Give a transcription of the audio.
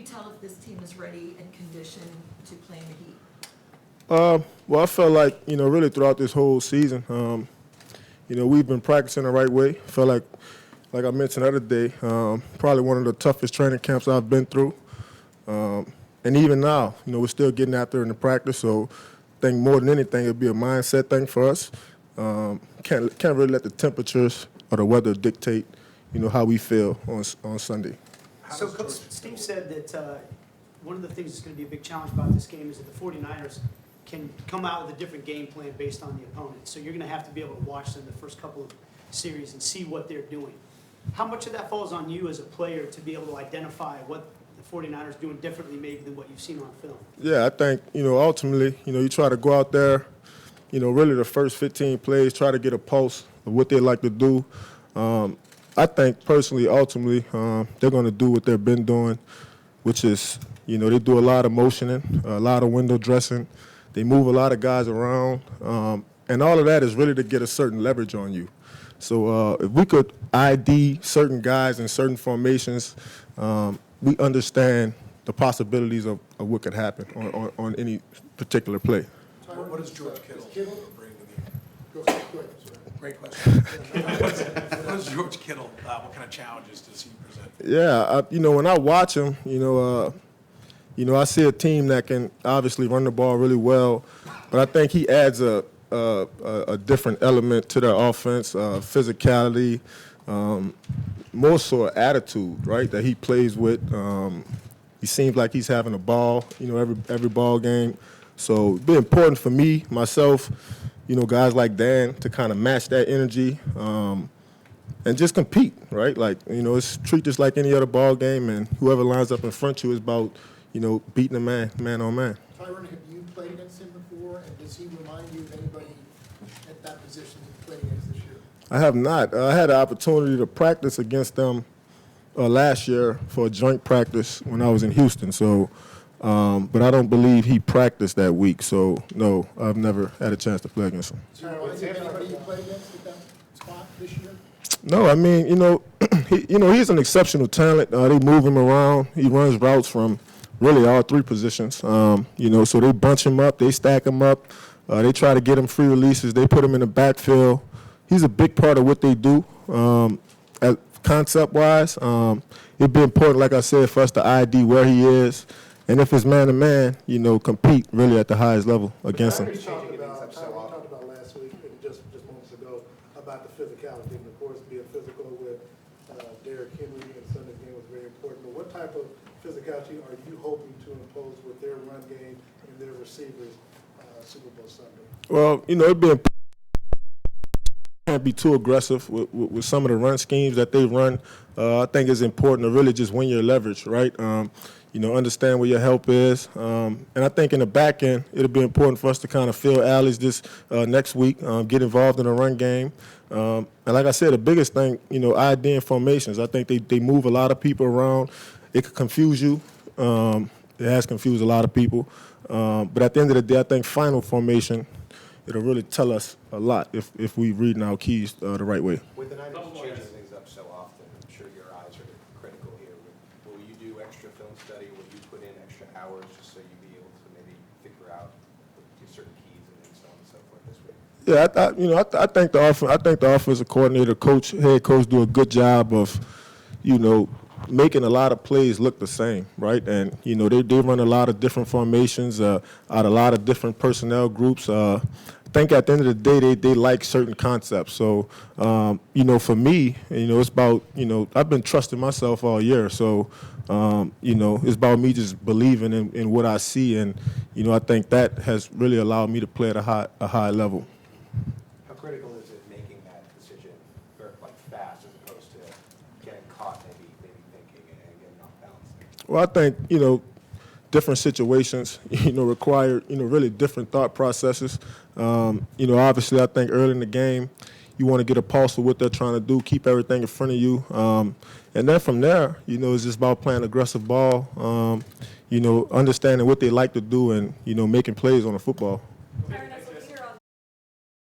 tell if this team is ready and conditioned to play in the heat? Well, I felt like, really throughout this whole season, we've been practicing the right way. Felt like I mentioned the other day, probably one of the toughest training camps I've been through. And even now, we're still getting out there in the practice. So I think more than anything, it'll be a mindset thing for us. Can't really let the temperatures or the weather dictate, how we feel on Sunday. So Coach Steve said that one of the things that's going to be a big challenge about this game is that the 49ers can come out with a different game plan based on the opponent. So you're going to have to be able to watch them the first couple of series and see what they're doing. How much of that falls on you as a player to be able to identify what the 49ers are doing differently maybe than what you've seen on film? Yeah, I think, ultimately, you try to go out there, really the first 15 plays, try to get a pulse of what they like to do. I think personally, ultimately, they're going to do what they've been doing, which is, they do a lot of motioning, a lot of window dressing. They move a lot of guys around. And all of that is really to get a certain leverage on you. So if we could ID certain guys in certain formations, we understand the possibilities of what could happen on any particular play. What does George Kittle bring to the game? Great question. What does George Kittle, what kind of challenges does he present? Yeah, when I watch him, I see a team that can obviously run the ball really well, but I think he adds a different element to their offense, physicality, more so attitude, right, that he plays with. He seems like he's having a ball, every ball game. So it'd be important for me, myself, guys like Dan to kind of match that energy and just compete, right? Like, it's treat this like any other ball game, and whoever lines up in front of you is about, beating a man on man. Tyrann, have you played against him before, and does he remind you of anybody at that position that you played against this year? I have not. I had the opportunity to practice against them last year for a joint practice when I was in Houston. So, but I don't believe he practiced that week. So, no, I've never had a chance to play against him. Does he remind you of anybody you played against at that spot this year? No, I mean, he's an exceptional talent. They move him around. He runs routes from really all three positions. So they bunch him up, they stack him up, they try to get him free releases, they put him in the backfield. He's a big part of what they do. Concept-wise, it'd be important, like I said, for us to ID where he is, and if it's man-to-man, compete really at the highest level against him. We talked about last week and just moments ago about the physicality, and of course being physical with Derrick Henry and Sunday's game was very important. But what type of physicality are you hoping to impose with their run game and their receivers Super Bowl Sunday? Well, it'd be important. Can't be too aggressive with some of the run schemes that they run. I think it's important to really just win your leverage, right? Understand where your help is. And I think in the back end, it'll be important for us to kind of fill alleys this next week, get involved in the run game. And like I said, the biggest thing, ID and formations. I think they move a lot of people around. It could confuse you. It has confused a lot of people. But at the end of the day, I think final formation, it'll really tell us a lot if we read our keys the right way. With the Niners changing things up so often, I'm sure your eyes are critical here. Will you do extra film study? Will you put in extra hours just so you be able to maybe figure out certain keys and so on and so forth this week? Yeah, I think the offensive coordinator, head coach, do a good job of, making a lot of plays look the same, right? And they run a lot of different formations out a lot of different personnel groups. I think at the end of the day, they like certain concepts. So, for me, it's about, I've been trusting myself all year. So, it's about me just believing in what I see. And, I think that has really allowed me to play at a high level. How critical is it making that decision fast as opposed to getting caught maybe thinking and getting off balance? Well, I think, different situations, require, really different thought processes. Obviously, I think early in the game, you want to get a pulse of what they're trying to do, keep everything in front of you. And then from there, it's just about playing aggressive ball, understanding what they like to do and, making plays on the football. Tyrann,